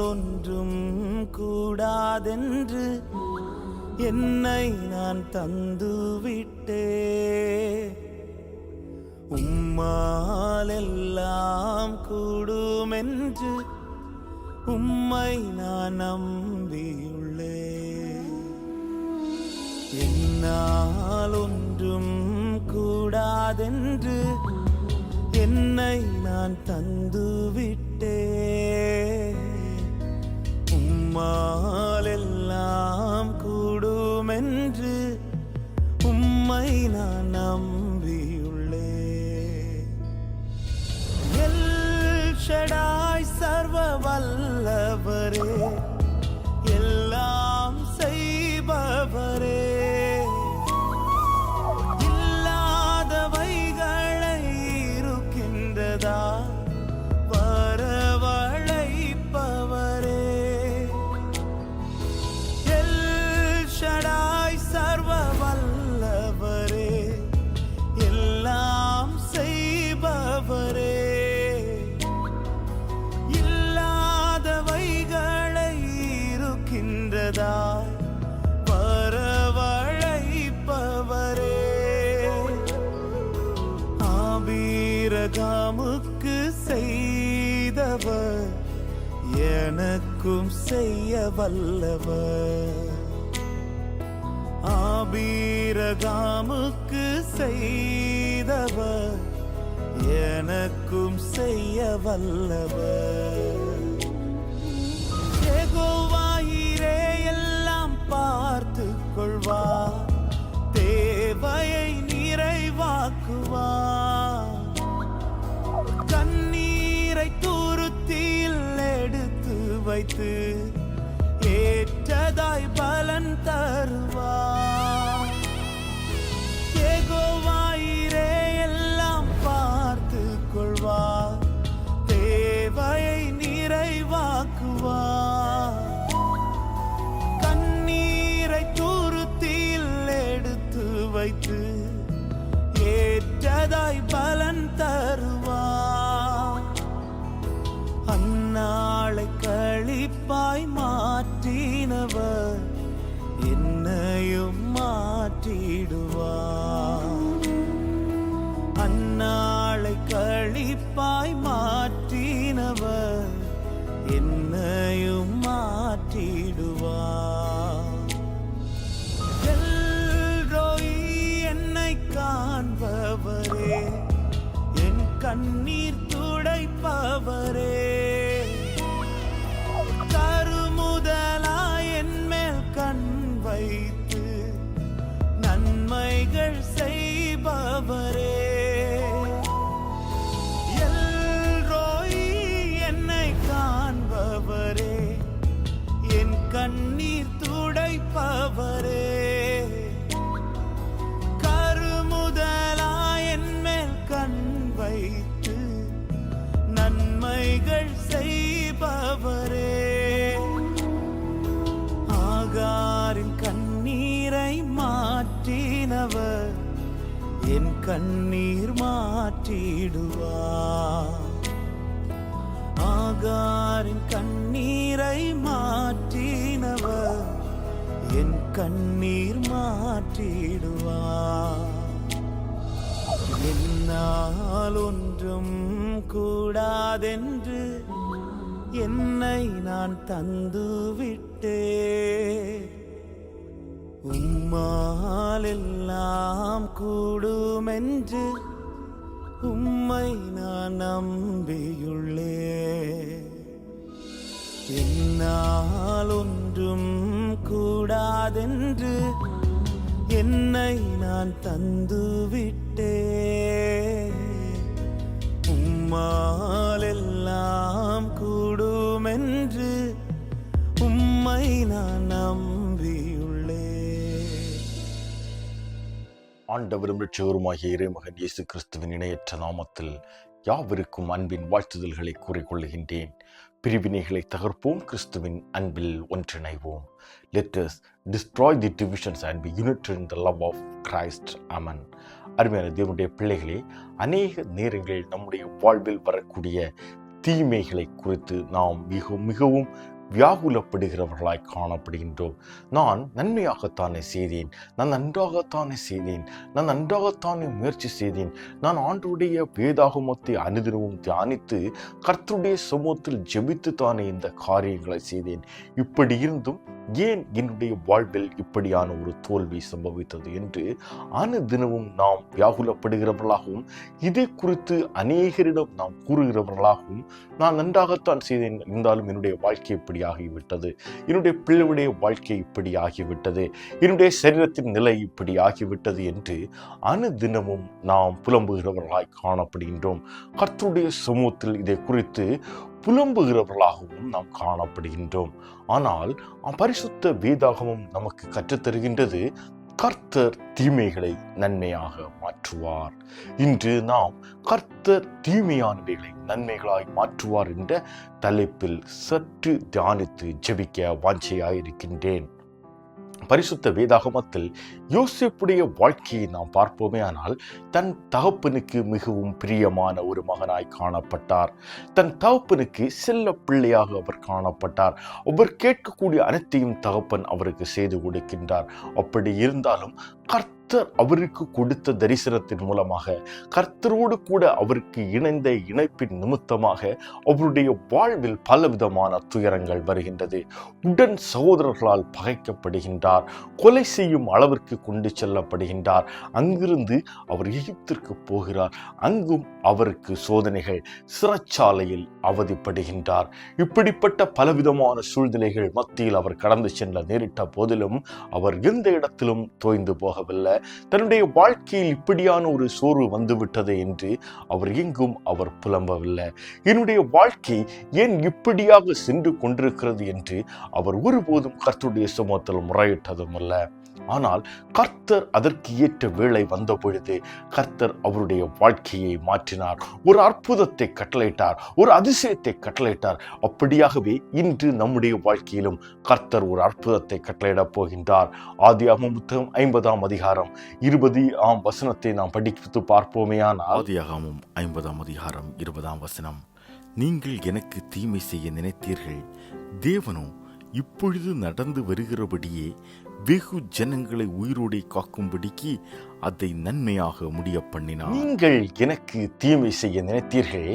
ஒன்றும் கூடாதென்று என்னை நான் தந்துவிட்டே. உம்மால் எல்லாம் கூடுமென்று உம்மை நான் நம்பியுள்ளே. என்னால் ஒன்றும் கூடாதென்று என்னை நான் தந்துவிட்டே. உம்மால் எல்லாம் கூடுமென்று உம்மை நான் நம்பியுள்ளே. எல் ஷடாய் சர்வ வல்லவரே, எல்லாம் செய்பவரே, இல்லாதவைகளை இருக்கின்றதா வரவழைப்பவரே. எல் ஷடாய் சர்வ வல்லவரே, எல்லாம் செய்பவரே, இல்லாதவைகளை இருக்கின்றதா வரவழைப்பவரே. ஆபிரகாமுக்கு செய்தவர் எனக்கும் செய்ய வல்லவர். ஆபிரகாமுக்கு செய்தவர் எனக்கும் செய்ய வல்லவர். யெகோவாயிரே எல்லாம் பார்த்து கொள்வார், தேவையை நிறைவாக்குவார். கண்ணீரை துருத்தியில் எடுத்து வைத்து ஏற்றதாய் பலன் தருவார். யெகோவாயிரே எல்லாம் பார்த்து கொள்வார், தேவையை நிறைவாக்குவார். கண்ணீரை துருத்தியில் எடுத்து வைத்து ஏற்றதாய் பலன் தருவார். அந்நாளை களிப்பாய் மாற்றினவர் என்னையும் மாற்றிடுவார். அந்நாளை களிப்பாய் மாற்றினவர் என்னையும் மாற்றிடுவார். எல்ரோயி என்னை காண்பவரே, என் கண்ணீர் துடைப்பவரே, கருமுதலாய் என் மேல் கண் வைத்து நன்மைகள் செய்பவரே. எல்ரோயி என்னை காண்பவரே, என் கண்ணீர் துடைப்பவரே, கருமுதலாய் என் மேல் கண் வைத்து நன்மைகள் செய்பவரே. ஆகாரின் கண்ணீரை மாற்றினவர் என் கண்ணீர் மாற்றிடுவார். ஆகாரின் கண்ணீரை மாற்றினவர் என் கண்ணீர் மாற்றிடுவார். என்னால் ஒன்றும் கூடாதென்று என்னை நான் தந்துவிட்டே. உம்மால் எல்லாம் கூடுமென்று உம்மை நான் நம்பியுள்ளே. என்னால் ஒன்றும் கூடாதென்று என்னை நான் தந்துவிட்டே. உம்மால் எல்லாம் கூடுமென்று உம்மை நான் நம்பியுள்ளே. ஆண்டவரும் இரட்சகருமாகிய இறைமகன் இயேசு கிறிஸ்துவின் இணையற்ற நாமத்தில் யாவருக்கும் அன்பின் வாழ்த்துதல்களை கூறிக்கொள்கின்றேன். பிரிவினைகளை தகர்ப்போம், கிறிஸ்துவின் அன்பில் ஒன்றிணைவோம். Let us destroy the divisions and be united in the love of Christ. Amen. அருமையான தேவனுடைய பிள்ளைகளே, அநேக நேரங்களில் நம்முடைய வாழ்வில் வரக்கூடிய தீமைகளை குறித்து நாம் மிகவும் வியாகுலப்படுகிறவர்களாய் காணப்படுகின்றோம். நான் நன்மையாகத்தானே செய்தேன், நான் நன்றாகத்தானே முயற்சி செய்தேன், நான் ஆண்டவருடைய வேதாகமத்தை அனுதினமும் தியானித்து கர்த்தருடைய சமூகத்தில் ஜெபித்து தானே இந்த காரியங்களை செய்தேன். இப்படி இருந்தும் ஏன் என்னுடைய வாழ்வில் இப்படியான ஒரு தோல்வி சம்பவித்தது என்று அனுதினமும் நாம் வியாகுலப்படுகிறவர்களாகவும் இதை குறித்து அநேகரிடம் நாம் கூறுகிறவர்களாகவும் நான் நன்றாகத்தான் செய்தேன், இருந்தாலும் என்னுடைய வாழ்க்கை இப்படி ஆகிவிட்டது, என்னுடைய பிள்ளையுடைய வாழ்க்கை இப்படி ஆகிவிட்டது, என்னுடைய சரீரத்தின் நிலை இப்படி ஆகிவிட்டது என்று அனுதினமும் நாம் புலம்புகிறவர்களாய் காணப்படுகின்றோம். கர்த்தருடைய சமூகத்தில் இதை குறித்து புலம்புகிறவர்களாகவும் நாம் காணப்படுகின்றோம். ஆனால் பரிசுத்த வேதாகமும் நமக்கு கற்றுத்தருகின்றது, கர்த்தர் தீமைகளை நன்மையாக மாற்றுவார். இன்று நாம் கர்த்தர் தீமையானவைகளை நன்மைகளாய் மாற்றுவார் என்ற தலைப்பில் சற்று தியானித்து ஜெபிக்க வாஞ்சையாயிருக்கின்றேன். பரிசுத்த வேதாகமத்தில் யோசேப்புடைய வாழ்க்கையை நாம் பார்ப்போமே ஆனால் தன் தகப்பனுக்கு மிகவும் பிரியமான ஒரு மகனாய் காணப்பட்டார். தன் தகப்பனுக்கு செல்ல பிள்ளையாக அவர் காணப்பட்டார். அவர் கேட்கக்கூடிய அனைத்தையும் தகப்பன் அவருக்கு செய்து கொடுக்கின்றார். அப்படி இருந்தாலும் கர்த்தர் அவருக்கு கொடுத்த தரிசனத்தின் மூலமாக, கர்த்தரோடு கூட அவருக்கு இணைந்த இணைப்பின் நிமித்தமாக அவருடைய வாழ்வில் பலவிதமான துயரங்கள் வருகின்றது. உடன் சகோதரர்களால் பகைக்கப்படுகின்றார், கொலை செய்யும் அளவிற்கு கொண்டு செல்லப்படுகின்றார். அங்கிருந்து அவர் எகிப்திற்கு போகிறார். அங்கும் அவருக்கு சோதனைகள், சிறைச்சாலையில் அவதிப்படுகின்றார். இப்படிப்பட்ட பலவிதமான சூழ்நிலைகள் மத்தியில் அவர் கடந்து சென்ற நேரிட்ட போதிலும் அவர் எந்த இடத்திலும் தோய்ந்து போகவில்லை. தன்னுடைய வாழ்க்கையில் இப்படியான ஒரு சோர்வு வந்துவிட்டது என்று அவர் எங்கும் அவர் புலம்பவில்லை. என்னுடைய வாழ்க்கை ஏன் இப்படியாக சென்று கொண்டிருக்கிறது என்று அவர் ஒருபோதும் கர்த்தருடைய சமூகத்தில் முறையிட்டதும் அல்ல. ஆனால் கர்த்தர் அதற்கு ஏற்ற வேளை வந்த பொழுது கர்த்தர் அவருடைய வாழ்க்கையை மாற்றினார். ஒரு அற்புதத்தை கட்டளையிட்டார், ஒரு அதிசயத்தை கட்டளையிட்டார். அப்படியாகவே இன்று நம்முடைய வாழ்க்கையிலும் கர்த்தர் ஒரு அற்புதத்தை கட்டளையிடப் போகின்றார். ஆதியாகமம் புத்தகம் 50ஆம் அதிகாரம் 20ஆம் வசனத்தை நாம் படித்து பார்ப்போமேயானால், ஆதியாகமம் 50ஆம் அதிகாரம் 20ஆம் வசனம், நீங்கள் எனக்கு தீமை செய்ய நினைத்தீர்கள், தேவனோ இப்பொழுது நடந்து வருகிறபடியே வெகு ஜனங்களை உயிரோடே காக்கும்படிக்கு அதை நன்மையாக முடிய பண்ணினார். நீங்கள் எனக்கு தீமை செய்ய நினைத்தீர்கள்,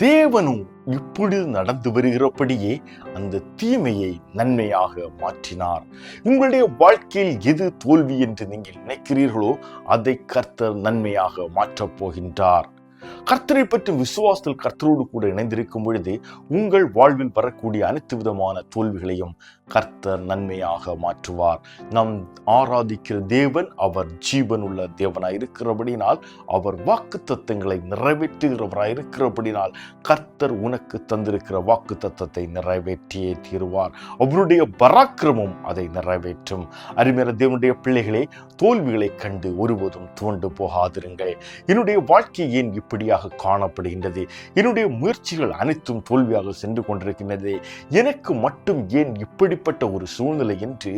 தேவனும் இப்பொழுது நடந்து வருகிறபடியே அந்த தீமையை நன்மையாக மாற்றினார். உங்களுடைய வாழ்க்கையில் எது தோல்வி என்று நீங்கள் நினைக்கிறீர்களோ அதை கர்த்தர் நன்மையாக மாற்றப் போகின்றார். கர்த்தரை பற்றி விசுவாசத்தில் கர்த்தரோடு கூட இணைந்திருக்கும் பொழுது உங்கள் வாழ்வில் வரக்கூடிய அனைத்து விதமான தோல்விகளையும் கர்த்தர் நன்மையாக மாற்றுவார். நாம் ஆராதிக்கிற தேவன் அவர் ஜீவன் உள்ள தேவனாய் இருக்கிறபடினால், அவர் வாக்குத்தத்தங்களை நிறைவேற்றுகிறவராய் இருக்கிறபடினால் கர்த்தர் உனக்கு தந்திருக்கிற வாக்குத்தத்தத்தை நிறைவேற்றியே தீருவார். அவருடைய பராக்கிரமும் அதை நிறைவேற்றும். அருமையான தேவனுடைய பிள்ளைகளே, தோல்விகளை கண்டு ஒருபோதும் துவண்டு போகாதிருங்கள். என்னுடைய வாழ்க்கை ஏன் இப்படியாக காணப்படுகின்றது, என்னுடைய முயற்சிகள் அனைத்தும் தோல்வியாக சென்று கொண்டிருக்கின்றது, எனக்கு மட்டும் ஏன் இப்படிப்பட்ட ஒரு சூழ்நிலை என்று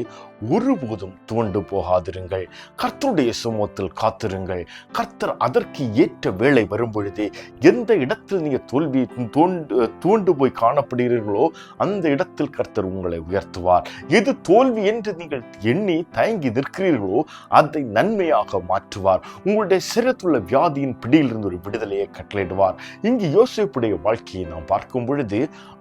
ஒருபோதும் துவண்டு போகாதிருங்கள். கர்த்தருடைய சமூகத்தில் காத்திருங்கள். கர்த்தர் அதற்கு ஏற்ற வேளை வரும் பொழுது எந்த இடத்தில் நீங்கள் தோல்வி துவண்டு போய் காணப்படுகிறீர்களோ அந்த இடத்தில் கர்த்தர் உங்களை உயர்த்துவார். எது தோல்வி என்று நீங்கள் எண்ணி தயங்கி நிற்கிறீர்களோ அதை நன்மையாக மாற்றுவார். உங்களுடைய சிரத்துள்ள வியாதியின் பிடியிலிருந்து ஒரு விடுதலையை கட்டளையிடுவார். இங்கு யோசேப்புடைய வாழ்க்கையை நாம் பார்க்கும் பொழுது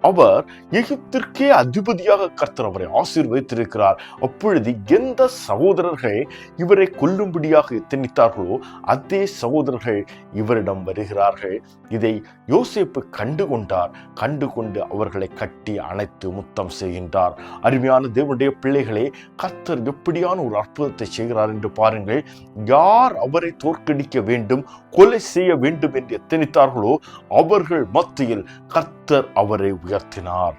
அவர் எகிப்திற்கே அதிபதியாக கர்த்தர் அவரை ஆசீர்வதித்திருக்கிறார். அப்பொழுது எந்த சகோதரர்கள் இவரை கொல்லும்படியாக எத்தனித்தார்களோ அதே சகோதரர்கள் இவரிடம் வருகிறார்கள். இதை யோசேப்பு கண்டுகொண்டு அவர்களை கட்டி அணைத்து முத்தம் செய்கின்றார். அருமையான தேவனுடைய பிள்ளைகளே, கர்த்தர் எப்படியான ஒரு அற்புதத்தை செய்கிறார் என்று பாருங்கள். யார் அவரை தோற்கடிக்க வேண்டும், கொலை செய்ய வேண்டும் என்று எத்தனித்தார்களோ அவர்கள் மத்தியில் கர்த்தர் அவரை உயர்த்தினார்.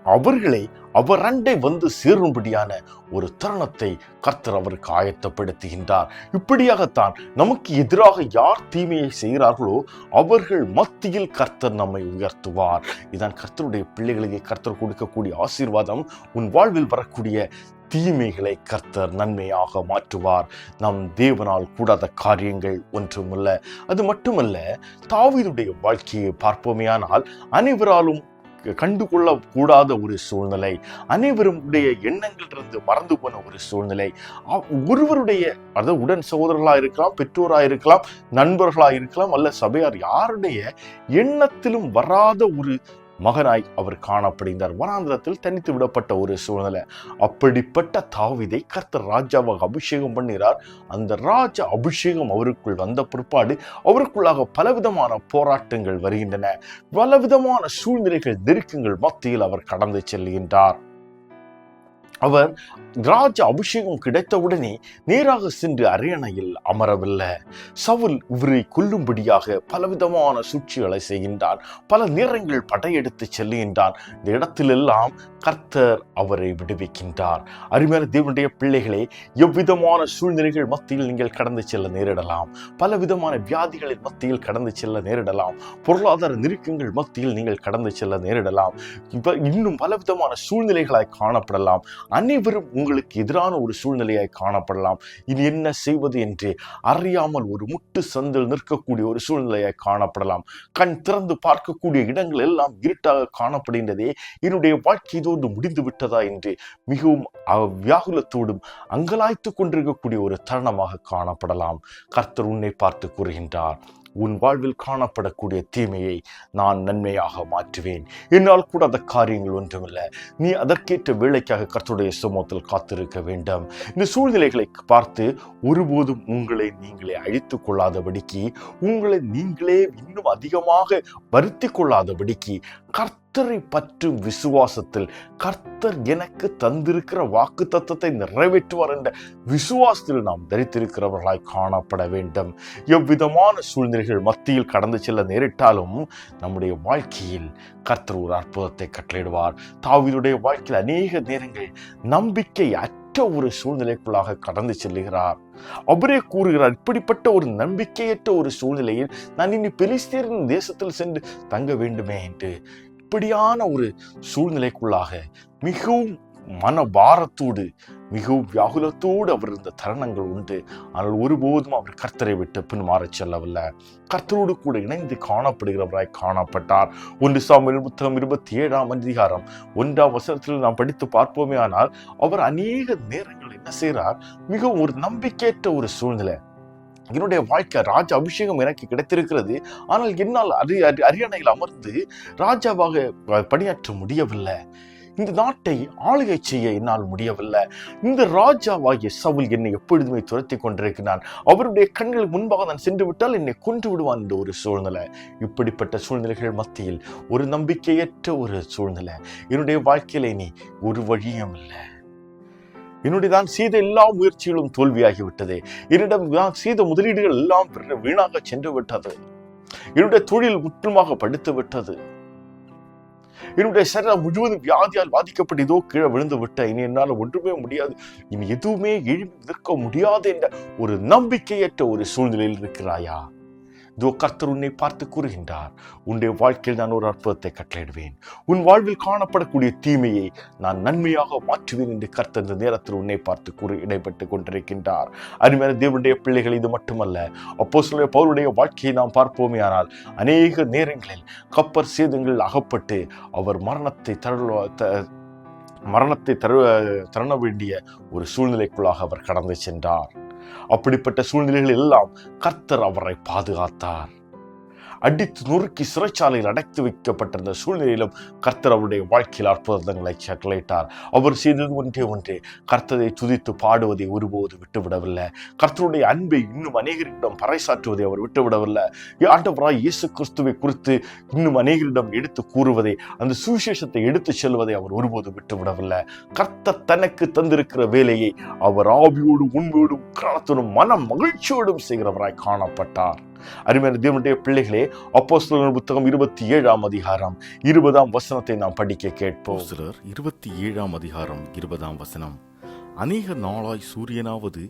அவர்களை அவர் அண்டை வந்து சேரும்படியான ஒரு தருணத்தை கர்த்தர் அவருக்கு ஆயத்தப்படுத்துகின்றார். இப்படியாகத்தான் நமக்கு எதிராக யார் தீமையை செய்கிறார்களோ அவர்கள் மத்தியில் கர்த்தர் நம்மை உயர்த்துவார். இதான் கர்த்தருடைய பிள்ளைகளுக்கு கர்த்தர் கொடுக்கக்கூடிய ஆசீர்வாதம். உன் வாழ்வில் வரக்கூடிய தீமைகளை கர்த்தர் நன்மையாக மாற்றுவார். நம் தேவனால் கூடாத காரியங்கள் ஒன்றுமில்ல. அது மட்டுமல்ல, தாவீதுடைய வாழ்க்கையை பார்ப்போமேயானால் அனைவராலும் கண்டுகொள்ள கூடாத ஒரு சூழ்நிலை, அனைவருடைய எண்ணங்களிலிருந்து மறந்து போன ஒரு சூழ்நிலை, ஒருவருடைய அதாவது உடன் சகோதரர்களாக இருக்கலாம், பெற்றோராக இருக்கலாம், நண்பர்களாக இருக்கலாம், அல்ல சபையார் யாருடைய எண்ணத்திலும் வராத ஒரு மகனாய் அவர் காணப்படுகிறார். வனாந்திரத்தில் தனித்து விடப்பட்ட ஒரு சூழ்நிலை. அப்படிப்பட்ட தாவீதை கர்த்தர் ராஜாவாக அபிஷேகம் பண்ணுகிறார். அந்த ராஜ அபிஷேகம் அவருக்குள் வந்த பிற்பாடு அவருக்குள்ளாக பலவிதமான போராட்டங்கள் வருகின்றன. பலவிதமான சூழ்நிலைகள், நெருக்கங்கள் மத்தியில் அவர் கடந்து செல்கின்றார். அவர் ராஜ அபிஷேகம் கிடைத்தவுடனே நேராக சென்று அரியணையில் அமரவில்லை. சவுல் இவரை கொல்லும்படியாக பலவிதமான சூழ்ச்சிகளை செய்கின்றான். பல நேரங்கள் படையெடுத்து செல்லுகின்றான். இந்த இடத்திலெல்லாம் கர்த்தர் அவரை விடுவிக்கின்றார். அருமையான தேவனுடைய பிள்ளைகளே, எவ்விதமான சூழ்நிலைகள் மத்தியில் நீங்கள் கடந்து செல்ல நேரிடலாம். பலவிதமான வியாதிகளின் மத்தியில் கடந்து செல்ல நேரிடலாம். பொருளாதார நெருக்கங்கள் மத்தியில் நீங்கள் கடந்து செல்ல நேரிடலாம். இன்னும் பலவிதமான சூழ்நிலைகளாய் காணப்படலாம். அனைவரும் உங்களுக்கு எதிரான ஒரு சூழ்நிலையாய் காணப்படலாம். இனி என்ன செய்வது என்று அறியாமல் ஒரு முட்டு சந்தில் நிற்கக்கூடிய ஒரு சூழ்நிலையாய் காணப்படலாம். கண் திறந்து பார்க்கக்கூடிய இடங்கள் எல்லாம் இருட்டாக காணப்படுகின்றதே, என்னுடைய வாழ்க்கை இதோடு முடிந்து விட்டதா என்று மிகவும் வியாகுலத்தோடும் அங்கலாய்த்து கொண்டிருக்கக்கூடிய ஒரு தருணமாக காணப்படலாம். கர்த்தர் உன்னை பார்த்து கூறுகின்றார், உன் வாழ்வில் காணப்படக்கூடிய தீமையை நான் நன்மையாக மாற்றுவேன். என்னால் கூட அந்த காரியங்கள் ஒன்றுமில்லை. நீ அதற்கேற்ற வேலைக்காக கர்த்தருடைய சமூகத்தில் காத்திருக்க வேண்டும். இந்த சூழ்நிலைகளை பார்த்து ஒருபோதும் உங்களை நீங்களே அழித்துக் கொள்ளாதபடிக்கு, உங்களை நீங்களே இன்னும் அதிகமாக வருத்தி கொள்ளாதபடிக்கு, கர்த்தரை பற்றும் விசுவாசத்தில், கர்த்தர் எனக்கு தந்திருக்கிற வாக்கு தத்தத்தை நிறைவேற்றுவார் என்ற விசுவாசத்தில் நாம் தரித்திருக்கிறவர்களாய் காணப்பட வேண்டும். எவ்விதமான சூழ்நிலைகள் மத்தியில் கடந்து செல்ல நேரிட்டாலும் நம்முடைய வாழ்க்கையில் கர்த்தர் ஒரு அற்புதத்தை கட்டளையிடுவார். தாவீதுடைய வாழ்க்கையில் அநேக நேரங்கள் நம்பிக்கை அற்ற ஒரு சூழ்நிலைக்குள்ளாக கடந்து செல்லுகிறார். அவரே கூறுகிறார், இப்படிப்பட்ட ஒரு நம்பிக்கையற்ற ஒரு சூழ்நிலையில் நான் இனி பெலிஸ்தேரின் தேசத்தில் சென்று தங்க வேண்டுமே என்று இப்படியான ஒரு சூழ்நிலைக்குள்ளாக மிகவும் மனபாரத்தோடு, மிகவும் வியாகுலத்தோடு அவர் இருந்த தருணங்கள் உண்டு. ஆனால் ஒருபோதும் அவர் கர்த்தரை விட்டு பின் மாறச் செல்லவில்லை. கர்த்தரோடு கூட இணைந்து காணப்படுகிறவராய் காணப்பட்டார். 1 சாமுவேல் புத்தகம் 27ஆம் அதிகாரம் 1ஆம் வசனத்தில் நாம் படித்து பார்ப்போமே ஆனால் அவர் அநேக நேரங்கள் என்ன செய்கிறார், மிகவும் ஒரு நம்பிக்கையற்ற ஒரு சூழ்நிலை. என்னுடைய வாழ்க்கை ராஜ அபிஷேகம் எனக்கு கிடைத்திருக்கிறது, ஆனால் என்னால் அரியணையில் அமர்ந்து ராஜாவாக பணியாற்ற முடியவில்லை. இந்த நாட்டை ஆளுகை செய்ய என்னால் முடியவில்லை. இந்த ராஜாவாகிய சவுல் என்னை எப்பொழுதுமே துரத்தி கொண்டிருக்கிறான். அவருடைய கண்களுக்கு முன்பாக நான் சென்று விட்டால் என்னை கொன்று விடுவான் என்ற ஒரு சூழ்நிலை. இப்படிப்பட்ட சூழ்நிலைகள் மத்தியில் ஒரு நம்பிக்கையற்ற ஒரு சூழ்நிலை. என்னுடைய வாழ்க்கையில இனி ஒரு வழியும் இல்லை. என்னுடைய தான் செய்த எல்லா முயற்சிகளும் தோல்வியாகிவிட்டது. என்னிடம் நான் செய்த முதலீடுகள் எல்லாம் வீணாக சென்று விட்டது. என்னுடைய தொழில் முற்றிலுமாக படுத்து விட்டது. என்னுடைய சரீரம் முழுவதும் வியாதியால் பாதிக்கப்பட்டு இதோ கீழே விழுந்து விட்ட, இனி என்னால் ஒன்றுமே முடியாது, இனி எதுவுமே எழுப்பி நிற்க முடியாது என்ற ஒரு நம்பிக்கையற்ற ஒரு சூழ்நிலையில் இருக்கிறாயா? இதோ கர்த்தர் உன்னை பார்த்து கூறுகின்றார், உன்னுடைய வாழ்க்கையில் நான் ஒரு அற்புதத்தை கட்டளையிடுவேன். உன் வாழ்வில் காணப்படக்கூடிய தீமையை நான் நன்மையாக மாற்றுவேன் என்று கர்த்தர் இந்த நேரத்தில் உன்னை பார்த்து இடைப்பட்டு கொண்டிருக்கின்றார். அருமையான தேவனுடைய பிள்ளைகள், இது மட்டுமல்ல, அப்போஸ்தலர் பவுலுடைய வாழ்க்கையை நாம் பார்ப்போமே ஆனால் அநேக நேரங்களில் கப்பர் சேதங்களில் அகப்பட்டு அவர் மரணத்தை தர வேண்டிய ஒரு சூழ்நிலைக்குள்ளாக அவர் கடந்து சென்றார். அப்படிப்பட்ட சூழ்நிலைகள் எல்லாம் கர்த்தர் அவரை பாதுகாத்தார். அடித்து நொறுக்கி சிறைச்சாலையில் அடைத்து வைக்கப்பட்டிருந்த சூழ்நிலையிலும் கர்த்தர் அவருடைய வாழ்க்கையில் அற்புதங்களை கட்டளையிட்டார். அவர் செய்தது ஒன்றே, கர்த்தரை துதித்து பாடுவதை ஒருபோது விட்டுவிடவில்லை. கர்த்தருடைய அன்பை இன்னும் அநேகரிடம் பறைசாற்றுவதை அவர் விட்டுவிடவில்லை. ஆண்டவராய் இயேசு கிறிஸ்துவை குறித்து இன்னும் அநேகரிடம் எடுத்து கூறுவதை, அந்த சுவிசேஷத்தை எடுத்து செல்வதை அவர் ஒருபோது விட்டுவிடவில்லை. கர்த்தர் தனக்கு தந்திருக்கிற வேலையை அவர் ஆவியோடும் உண்மையோடும் காலத்தோடும் மன மகிழ்ச்சியோடும் செய்கிறவராய் காணப்பட்டார். அருமையான தேவனுடைய பிள்ளைகளே, அப்போஸ்தலர் புத்தகம் 27ஆம் அதிகாரம் 20ஆம் வசனத்தை நாம் படிக்க கேட்போம். அப்போஸ்தலர் 27ஆம் அதிகாரம் 20ஆம் வசனம். அநேக நாளாய் சூரியனாவது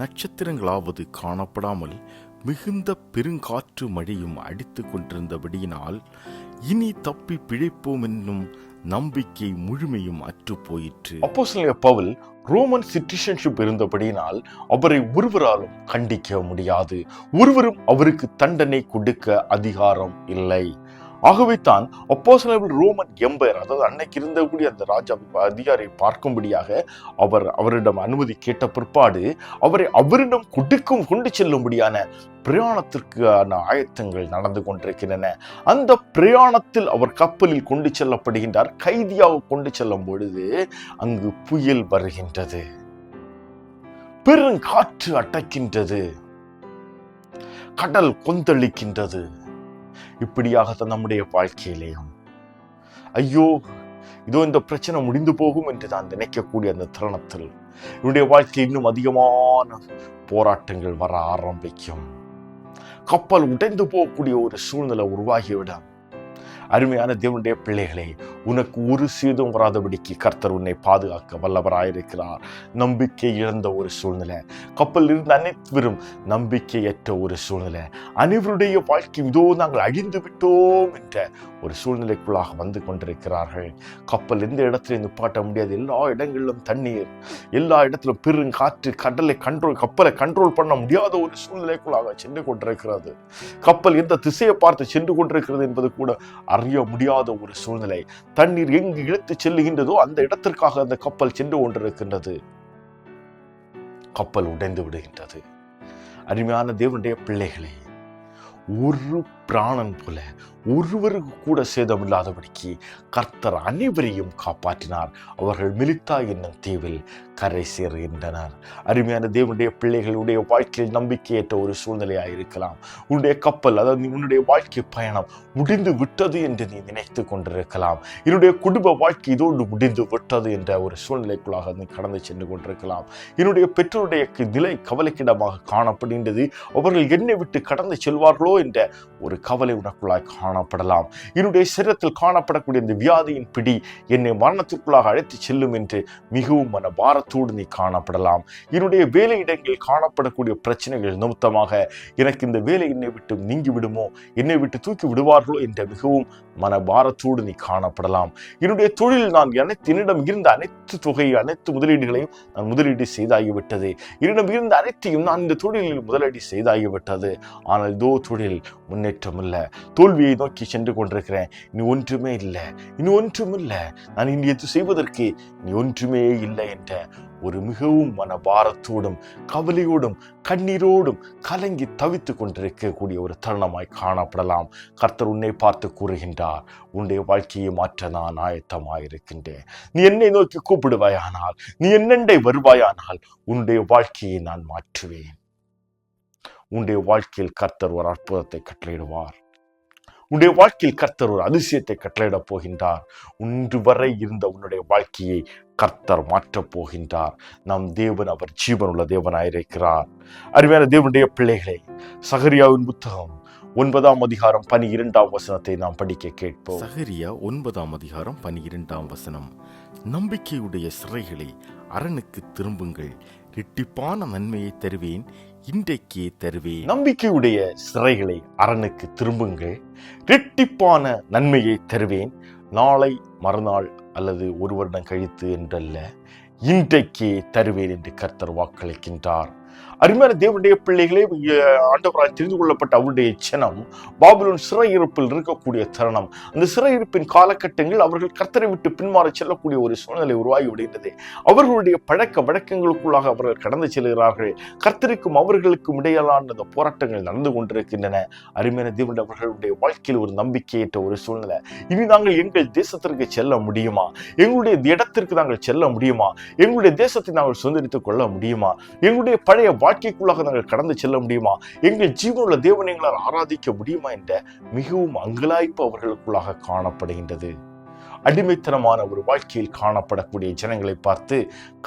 நட்சத்திரங்களாவது காணப்படாமல் மிகுந்த பெருங்காற்று மழையும் அடித்து கொண்டிருந்தபடியினால் இனி தப்பி பிழைப்போம் என்னும் நம்பிக்கை முழுமையும் அற்று போயிற்று. அப்போஸ்தலனாகிய பவுல் ரோமன் சிட்டிசன்ஷிப் இருந்தபடியினால் அவரை ஒருவராலும் கண்டிக்க முடியாது. ஒருவரும் அவருக்கு தண்டனை கொடுக்க அதிகாரம் இல்லை. ஆகவே தான் அப்போஸ்தலர்கள் ரோமன் எம்பையர், அதாவது அன்னைக்கு இருந்தக்கூடிய அந்த ராஜா அதிகாரியை பார்க்கும்படியாக அவரிடம் அனுமதி கேட்ட பிற்பாடு அவரிடம் கொண்டு செல்லும்படியான பிரயாணத்திற்கான ஆயத்தங்கள் நடந்து கொண்டிருக்கின்றன. அந்த பிரயாணத்தில் அவர் கப்பலில் கொண்டு செல்லப்படுகின்றார். கைதியாக கொண்டு செல்லும் பொழுது அங்கு புயல் வருகின்றது, பெருங்காற்று அட்டக்கின்றது, கடல் கொந்தளிக்கின்றது. இப்படியாகத்தான் நம்முடைய வாழ்க்கையிலேயும் ஐயோ இதோ இந்த பிரச்சனை முடிந்து போகும் என்று தான் நினைக்கக்கூடிய அந்த தருணத்தில் என்னுடைய வாழ்க்கை இன்னும் அதிகமான போராட்டங்கள் வர ஆரம்பிக்கும். கப்பல் உடைந்து போகக்கூடிய ஒரு சூழ்நிலை உருவாகிவிடும். அருமையான தேவனுடைய பிள்ளைகளே, உனக்கு ஒரு சேதம் வராதபடிக்கு கர்த்தர் உன்னை பாதுகாக்க வல்லவராயிருக்கிறார். நம்பிக்கை இழந்த ஒரு சூழ்நிலை, கப்பலில் இருந்து அனைவரும் நம்பிக்கையற்ற ஒரு சூழ்நிலை, அனைவருடைய வாழ்க்கை இதோ நாங்கள் அழிந்து விட்டோம் என்ற ஒரு சூழ்நிலைக்குள்ளாக வந்து கொண்டிருக்கிறார்கள். கப்பல் எந்த இடத்துல நிப்பாட்ட முடியாது, எல்லா இடங்களிலும் தண்ணீர், எல்லா இடத்திலும் பெருங்காற்று, கப்பலை கண்ட்ரோல் பண்ண முடியாத ஒரு சூழ்நிலைக்குள்ளாக சென்று கொண்டிருக்கிறது. கப்பல் எந்த திசையை பார்த்து சென்று கொண்டிருக்கிறது என்பது கூட அறிய முடியாத ஒரு சூழ்நிலை. தண்ணீர் எங்கு இழுத்து செல்லுகின்றதோ அந்த இடத்திற்காக அந்த கப்பல் சென்று கொண்டிருக்கின்றது. கப்பல் உடைந்து விடுகின்றது. அருமையான தேவனுடைய பிள்ளைகளே, ஒரு பிராணன் போல ஒருவருக்கு கூட சேதமில்லாதபடிக்கு கர்த்தர் அனைவரையும் காப்பாற்றினார். அவர்கள் மெலித்தா என்னும் தீவில் கரை சேருகின்றனர். அருமையான தேவனுடைய பிள்ளைகளுடைய வாழ்க்கையில் நம்பிக்கையற்ற ஒரு சூழ்நிலையாக இருக்கலாம். உன்னுடைய கப்பல், அதாவது உன்னுடைய வாழ்க்கை பயணம் முடிந்து விட்டது என்று நீ நினைத்து கொண்டிருக்கலாம். என்னுடைய குடும்ப வாழ்க்கை இதோடு முடிந்து விட்டது என்ற ஒரு சூழ்நிலைக்குள்ளாக நீ கடந்து சென்று கொண்டிருக்கலாம். என்னுடைய பெற்றோருடைய நிலை கவலைக்கிடமாக காணப்படுகின்றது. அவர்கள் என்னை விட்டு கடந்து செல்வார்களோ என்ற ஒரு கவலை உனக்குள்ளாய் காணப்படலாம். என்னுடைய சரீரத்தில் காணப்படக்கூடிய இந்த வியாதியின் பிடி என்னை மரணத்திற்குள்ளாக அழைத்து செல்லும் என்று மிகவும் மன பாரத்தோடு நீ காணப்படலாம். என்னுடைய வேலையிடங்களில் காணப்படக்கூடிய பிரச்சனைகள் நிமித்தமாக எனக்கு இந்த வேலை என்னை விட்டு நீங்கி விடுமோ, என்னை விட்டு தூக்கி விடுவார்களோ என்ற மிகவும் மன பாரத்தோடு நீ காணப்படலாம். என்னுடைய தொழில் நான் என்னிடம் இருந்த அனைத்து தொகையை, அனைத்து முதலீடுகளையும் நான் முதலீடு செய்தாகிவிட்டது. என்னிடம் இருந்த அனைத்தையும் நான் இந்த தொழிலில் முதலீடு செய்தாகிவிட்டது. ஆனால் இதோ தொழில் முன்னேற்றம் இல்லை, தோல்வியை நோக்கி சென்று கொண்டிருக்கிறேன். இனி ஒன்றுமே இல்லை, இனி ஒன்றும் இல்லை, நான் இனி எது செய்வதற்கு இனி ஒன்றுமே இல்லை என்ற ஒரு மிகவும் மனபாரத்தோடும் கவலையோடும் கண்ணீரோடும் கலங்கி தவித்து கொண்டிருக்கக்கூடிய ஒரு தருணமாய் காணப்படலாம். கர்த்தர் உன்னை பார்த்து கூறுகின்றார், உன்னுடைய வாழ்க்கையை மாற்ற நான் ஆயத்தமாயிருக்கின்றேன். நீ என்னை நோக்கி கூப்பிடுவாயானால், நீ என்னண்டை வருவாயானால் உன்னுடைய வாழ்க்கையை நான் மாற்றுவேன். உன்னுடைய வாழ்க்கையில் கர்த்தர் ஒரு அற்புதத்தை கட்டளையிடுவார். உன்னுடைய வாழ்க்கையில் கர்த்தர் ஒரு அதிசயத்தை கட்டளையிடப் போகின்றார். ஒன்று வரை இருந்த உன்னுடைய வாழ்க்கையை கர்த்தர் மாற்றப் போகின்றார். நம் தேவன் அவர் ஜீவனுள்ள தேவனாயிருக்கிறார். அருமையான தேவனுடைய பிள்ளைகளே, சகரியாவின் புத்தகம் 9ஆம் அதிகாரம் 12ஆம் வசனத்தை நாம் படிக்க கேட்போம். சகரியா 9ஆம் அதிகாரம் 12ஆம் வசனம். நம்பிக்கையுடைய சிறைகளை அரணுக்கு திரும்புங்கள், இரட்டிப்பான நன்மையை தருவேன், இன்றைக்கே தருவேன். நம்பிக்கையுடைய சிறைகளை அரணுக்கு திரும்புங்கள், இரட்டிப்பான நன்மையை தருவேன். நாளை, மறுநாள் அல்லது ஒரு வருடம் கழித்து என்றல்ல, இன்றைக்கே தருவேன் என்று கர்த்தர் வாக்களிக்கின்றார். அருமையான தேவனுடைய பிள்ளைகளே, ஆண்டவரால் தெரிந்து கொள்ளப்பட்ட அவருடைய ஜனம் பாபிலோன் சிறையிருப்பில் இருக்கக்கூடிய தருணம். அந்த சிறையிருப்பின் காலகட்டங்கள் அவர்கள் கர்த்தரை விட்டு பின்மாற செல்லக்கூடிய ஒரு சூழ்நிலை உருவாகி விடுகின்றது. அவர்களுடைய பழக்க வழக்கங்களுக்குள்ளாக அவர்கள் கடந்து செல்கிறார்கள். கர்த்தருக்கும் அவர்களுக்கும் இடையிலான அந்த போராட்டங்கள் நடந்து கொண்டிருக்கின்றன. அருமையான தேவனுடைய அவர்களுடைய வாழ்க்கையில் ஒரு நம்பிக்கையற்ற ஒரு சூழ்நிலை. இனி நாங்கள் எங்கள் தேசத்திற்கு செல்ல முடியுமா? எங்களுடைய இடத்திற்கு நாங்கள் செல்ல முடியுமா? எங்களுடைய தேசத்தை நாங்கள் சுதந்திரித்துக் கொள்ள முடியுமா? எங்களுடைய பழைய வாழ்க்கைக்குள்ளாக நாங்கள் கடந்து செல்ல முடியுமா? எங்கள் ஜீவனுள்ள தேவனை எங்களால் ஆராதிக்க முடியுமா என்ற மிகவும் அங்கலாய்ப்பு அவர்களுக்குள்ளாக காணப்படுகின்றது. அடிமைத்தனமான ஒரு வாழ்க்கையில் காணப்படக்கூடிய ஜனங்களை பார்த்து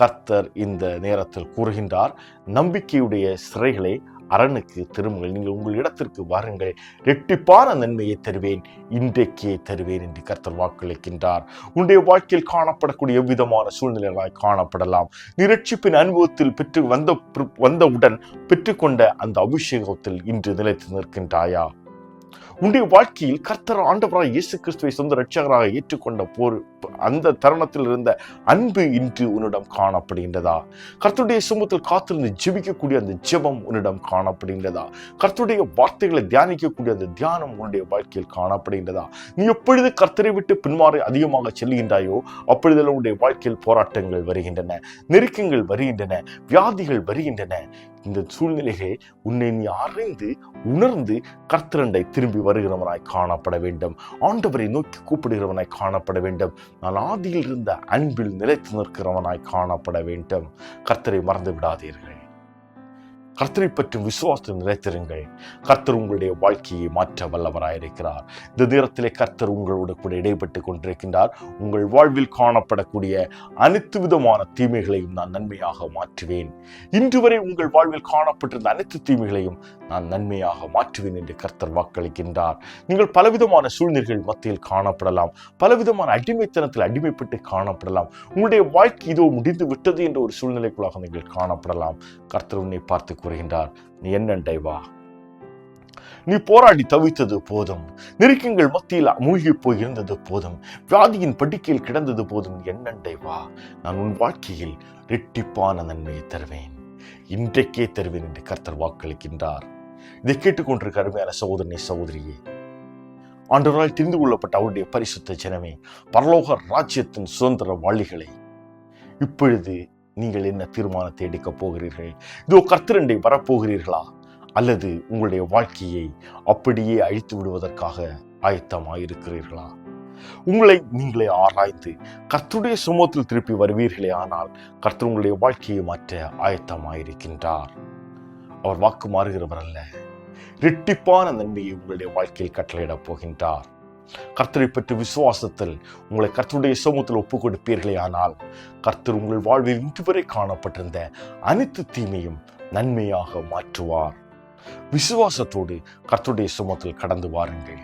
கர்த்தர் இந்த நேரத்தில் கூறுகின்றார், நம்பிக்கையுடைய சிறைகளை அரணுக்கு திரும்புங்கள், நீங்கள் உங்கள் இடத்திற்கு வாருங்கள், இரட்டிப்பான நன்மையை தருவேன், இன்றைக்கே தருவேன் என்று கர்த்தர் வாக்களிக்கின்றார். உன்னுடைய வாழ்க்கையில் காணப்படக்கூடிய எவ்விதமான சூழ்நிலைகளாய் காணப்படலாம். நீ இரட்சிப்பின் அனுபவத்தில் வந்தவுடன் பெற்றுக்கொண்ட அந்த அபிஷேகத்தில் இன்று நிலைத்து நிற்கின்றாயா? உன்னுடைய வாழ்க்கையில் கர்த்தர் ஆண்டவராக இயேசு கிறிஸ்துவை சொந்த இரட்சகராக ஏற்றுக்கொண்ட அந்த தருணத்தில் இருந்த அன்பு இன்று உன்னிடம் காணப்படுகின்றதா? கர்த்தருடைய சமூகத்தில் காத்திருந்து ஜெபிக்கக்கூடிய அந்த ஜெபம் உன்னிடம் காணப்படுகின்றதா? கர்த்தருடைய வார்த்தைகளை தியானிக்கக்கூடிய அந்த தியானம் உன்னுடைய வாழ்க்கையில் காணப்படுகின்றதா? நீ எப்பொழுது கர்த்தரை விட்டு பின்மாறி அதிகமாக செல்கின்றாயோ அப்பொழுதெல்லாம் உன்னுடைய வாழ்க்கையில் போராட்டங்கள் வருகின்றன, நெருக்கங்கள் வருகின்றன, வியாதிகள் வருகின்றன. இந்த சூழ்நிலைகளை உன்னை நீ அறிந்து உணர்ந்து கர்த்தரண்டை திரும்பி வருகிறவனாய் காணப்பட வேண்டும். ஆண்டவரை நோக்கி கூப்பிடுகிறவனாய் காணப்பட வேண்டும். நான் ஆதியில் இருந்த அன்பில் நிலைத்து நிற்கிறவனாய் காணப்பட வேண்டும். கர்த்தரை மறந்து விடாதீர்கள். கர்த்தரை பற்றும் விசுவாசத்தில் நிலைத்திருங்கள். கர்த்தர் உங்களுடைய வாழ்க்கையை மாற்ற வல்லவராயிருக்கிறார். இந்த நேரத்திலே கர்த்தர் உங்களோடு கூட இடைப்பட்டு கொண்டிருக்கின்றார். உங்கள் வாழ்வில் காணப்படக்கூடிய அனைத்து விதமான தீமைகளையும் நான் நன்மையாக மாற்றுவேன். இன்று வரை உங்கள் வாழ்வில் காணப்பட்டிருந்த அனைத்து தீமைகளையும் நான் நன்மையாக மாற்றுவேன் என்று கர்த்தர் வாக்களிக்கின்றார். நீங்கள் பலவிதமான சூழ்நிலைகள் மத்தியில் காணப்படலாம், பலவிதமான அடிமைத்தனத்தில் அடிமைப்பட்டு காணப்படலாம். உங்களுடைய வாழ்க்கை இதோ முடிந்து விட்டது என்ற ஒரு சூழ்நிலைக்குள்ளாக நீங்கள் காணப்படலாம். கர்த்தர் உன்னை பார்த்து கூறுகின்றார், நீ என்னண்டை வா. நீ போராடி தவித்தது போதும், நெருக்கங்கள் மத்தியில் மூழ்கி போய் இருந்தது போதும், வியாதியின் படுக்கையில் கிடந்தது போதும். என்னண்டை வா, நான் உன் வாழ்க்கையில் இரட்டிப்பான நன்மையை தருவேன், இன்றைக்கே தருவேன் என்று கர்த்தர் வாக்களிக்கின்றார். இதை கேட்டுக்கொண்டிருக்க அருமையான சகோதரனே, சகோதரியே, ஆண்டவரால் தெரிந்து கொள்ளப்பட்ட அவருடைய பரிசுத்த ஜனமே, பரலோக ராஜ்யத்தின் சுதந்திர வாளிகளை, இப்பொழுது நீங்கள் என்ன தீர்மானத்தை எடுக்கப் போகிறீர்கள்? இதோ கர்த்தரண்டை வரப்போகிறீர்களா? அல்லது உங்களுடைய வாழ்க்கையை அப்படியே அழித்து விடுவதற்காக ஆயத்தமாயிருக்கிறீர்களா? உங்களை நீங்களே ஆராய்ந்து கர்த்தருடைய சமூகத்தில் திருப்பி வருவீர்களே ஆனால் கர்த்தர் உங்களுடைய வாழ்க்கையை மாற்ற ஆயத்தமாயிருக்கின்றார். அவர் வாக்கு மாறுகிறவர் அல்ல. இரட்டிப்பான நன்மையை உங்களுடைய வாழ்க்கையில் கட்டளையிடப் போகின்றார். கர்த்தரை பற்றி விசுவாசத்தில் உங்களை கர்த்தருடைய சமூகத்தில் ஒப்புக் கொடுப்பீர்களே ஆனால் கர்த்தர் உங்கள் வாழ்வில் இன்று வரை காணப்பட்டிருந்த அனைத்து தீமையும் நன்மையாக மாற்றுவார். விசுவாசத்தோடு கர்த்தருடைய சமூகத்தில் கடந்து வாருங்கள்.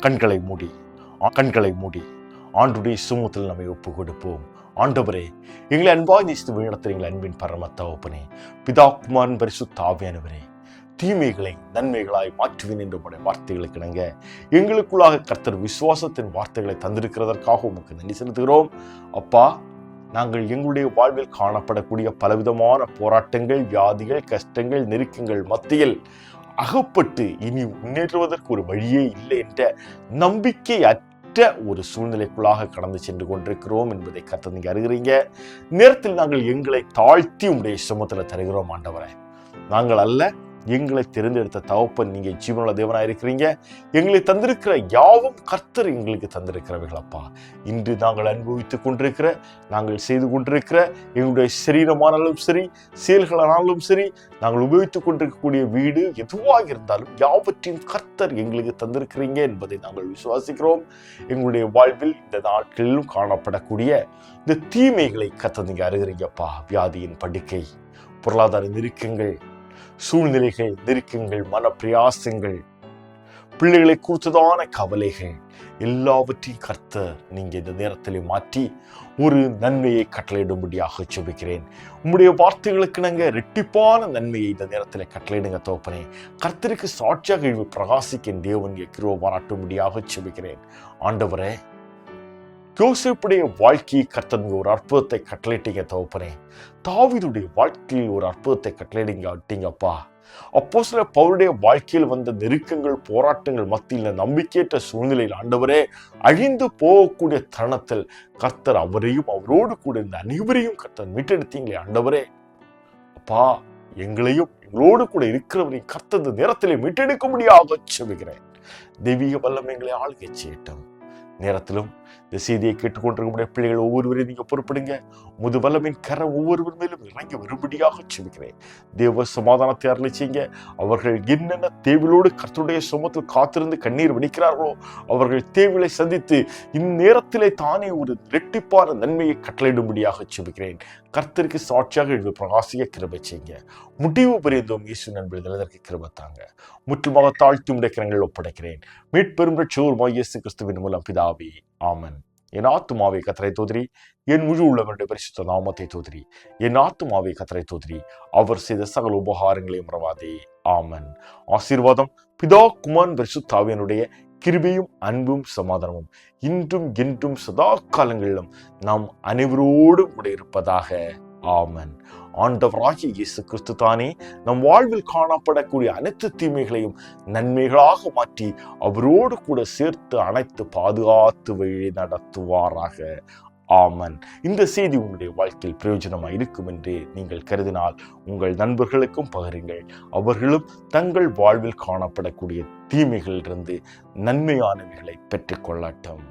கண்களை மூடி ஆண்டுடைய சமூகத்தில் நம்மை ஒப்புக் கொடுப்போம். ஆண்டவரே, எங்களை அன்பாய் நேசித்து வழிநடத்துகிற எங்கள் அன்பின் பரம தகப்பனே, பிதா குமாரன் பரிசுத்த ஆவியானவரே, தீமைகளை நன்மைகளாய் மாற்றுவேன் என்று உடைய வார்த்தைகளுக்கு இணங்க எங்களுக்குள்ளாக கர்த்தர் விசுவாசத்தின் வார்த்தைகளை தந்திருக்கிறதற்காக உமக்கு நன்றி செலுத்துகிறோம். அப்பா, நாங்கள் எங்களுடைய வாழ்வில் காணப்படக்கூடிய பலவிதமான போராட்டங்கள், வியாதிகள், கஷ்டங்கள், நெருக்கங்கள் மத்தியில் அகப்பட்டு இனி முன்னேற்றுவதற்கு ஒரு வழியே இல்லை என்ற நம்பிக்கை ஒரு சூழ்நிலைக்குள்ளாக கடந்து சென்று கொண்டிருக்கிறோம் என்பதை கர்த்தர் நீங்க அறிகிறீங்க. நேரத்தில் நாங்கள் எங்களை தாழ்த்தி உடைய சமூகத்தில் தருகிறோம். ஆண்டவரே, நாங்கள் அல்ல, எங்களை தெரிந்தெடுத்த தகப்பன் நீங்க ஜீவனுள்ள தேவனாக இருக்கிறீங்க. எங்களை தந்திருக்கிற யாவும் கர்த்தர் எங்களுக்கு தந்திருக்கிறவர்களப்பா. இன்று நாங்கள் அனுபவித்துக் கொண்டிருக்கிற, நாங்கள் செய்து கொண்டிருக்கிற எங்களுடைய சரீரமானாலும் சரி, செயல்களானாலும் சரி, நாங்கள் உபயோகித்துக் கொண்டிருக்கக்கூடிய வீடு எதுவாக இருந்தாலும் யாவற்றையும் கர்த்தர் எங்களுக்கு தந்திருக்கிறீங்க என்பதை நாங்கள் விசுவாசிக்கிறோம். எங்களுடைய வாழ்வில் இந்த நாட்களிலும் காணப்படக்கூடிய இந்த தீமைகளை கர்த்தர் நீங்க அறிகிறீங்கப்பா. வியாதியின் படுக்கை, பொருளாதார நெருக்கங்கள், சூழ்நிலைகள், நெருக்கங்கள், மன பிரயாசங்கள், பிள்ளைகளை குறித்ததான கவலைகள் எல்லாவற்றையும் கர்த்தர் நீங்க இந்த நேரத்திலே மாற்றி ஒரு நன்மையை கட்டளையிடும்படியாக ஜெபிக்கிறேன். உம்முடைய வார்த்தைகளுக்கு நாங்க இரட்டிப்பான நன்மையை இந்த நேரத்தில் கட்டளையிடுங்க தகப்பனே. கர்த்தருக்கு சாட்சியாக பிரகாசிக்க தேவன் கிருபை பாராட்டும்படியாக ஜெபிக்கிறேன். ஆண்டவரே, யோசேப்புடைய வாழ்க்கையை கர்த்தர் ஒரு அற்புதத்தை கட்டளையிட்டீங்க தகப்பனே. தாவீதுடைய வாழ்க்கையில் ஒரு அற்புதத்தை கட்டளையிட்டீங்கப்பா. அப்போஸ்தலர் பவுலுடைய வாழ்க்கையில் வந்த நெருக்கங்கள், போராட்டங்கள் மத்தியில் நம்பிக்கையற்ற சூழ்நிலையில் ஆண்டவரே அழிந்து போகக்கூடிய தருணத்தில் கர்த்தர் அவரையும் அவரோடு கூட இந்த அனைவரையும் கர்த்தர் மீட்டெடுத்தீங்களே ஆண்டவரே. அப்பா, எங்களையும் எங்களோடு கூட இருக்கிறவரையும் கர்த்தர் இந்த நேரத்திலே மீட்டெடுக்கும்படியாக ஜெபிக்கிறேன். தெய்வீக வல்லமை எங்களை ஆளுகை செய்யட்டும். நேரத்திலும் இந்த செய்தியை கேட்டுக்கொண்டிருக்க பிள்ளைகள் ஒவ்வொருவரையும் நீங்க பொறுப்படுங்க. முது வல்லமின் கரம் ஒவ்வொருவர் மேலும் இறங்கி வரும்படியாக ஜெபிக்கிறேன். தேவ சமாதானத்தை அருளை செய்யுங்க. அவர்கள் என்னென்ன தேவையோடு கர்த்தருடைய சமூகத்தில் காத்திருந்து கண்ணீர் வடிக்கிறார்களோ அவர்கள் தேவையை சந்தித்து இந்நேரத்திலே தானே ஒரு இரட்டிப்பான நன்மையை கட்டளையிடும்படியாக ஜெபிக்கிறேன். கர்த்தருக்கு சாட்சியாக பிரகாசிக்க கிருபை செய்யுங்க. முடிவு பரியந்தோம் இயேசு நண்பர் நிலதற்கு கிருபை தாங்க. முற்றுமாக தாழ்த்தி முடைக்கிறங்கள் ஒப்படைக்கிறேன். மீட்பெரும் ரட்சகருமாகிய இயேசு கிறிஸ்துவின் மூலம் பிதாவே, ஆமென். என் ஆத்துமாவை கர்த்தரை தோத்திரி, என் முழு உள்ளவருடைய பரிசுத்த நாமத்தை தோத்திரி. என் ஆத்துமாவை கர்த்தரை தோத்திரி, அவர் செய்த சகல உபகாரங்களையும் மறவாதே. ஆமன். ஆசீர்வாதம் பிதா குமாரன் பரிசுத்தாவியனுடைய கிருபையும் அன்பும் சமாதானமும் இன்றும் என்றும் சதா காலங்களிலும் நாம் அனைவரோடும் கூட இருப்பதாக. ஆமன். ஆண்டவராகிய இயேசு கிறிஸ்து தானே நம் வாழ்வில் காணப்படக்கூடிய அனைத்து தீமைகளையும் நன்மைகளாக மாற்றி அவரோடு கூட சேர்த்து அணைத்து பாதுகாத்து வழி நடத்துவாராக. ஆமன். இந்த செய்தி உங்களுடைய வாழ்க்கையில் பிரயோஜனமாக இருக்கும் என்று நீங்கள் கருதினால் உங்கள் நண்பர்களுக்கும் பகிருங்கள். அவர்களும் தங்கள் வாழ்வில் காணப்படக்கூடிய தீமைகளிலிருந்து நன்மையானவைகளை பெற்றுக்கொள்ளட்டும்.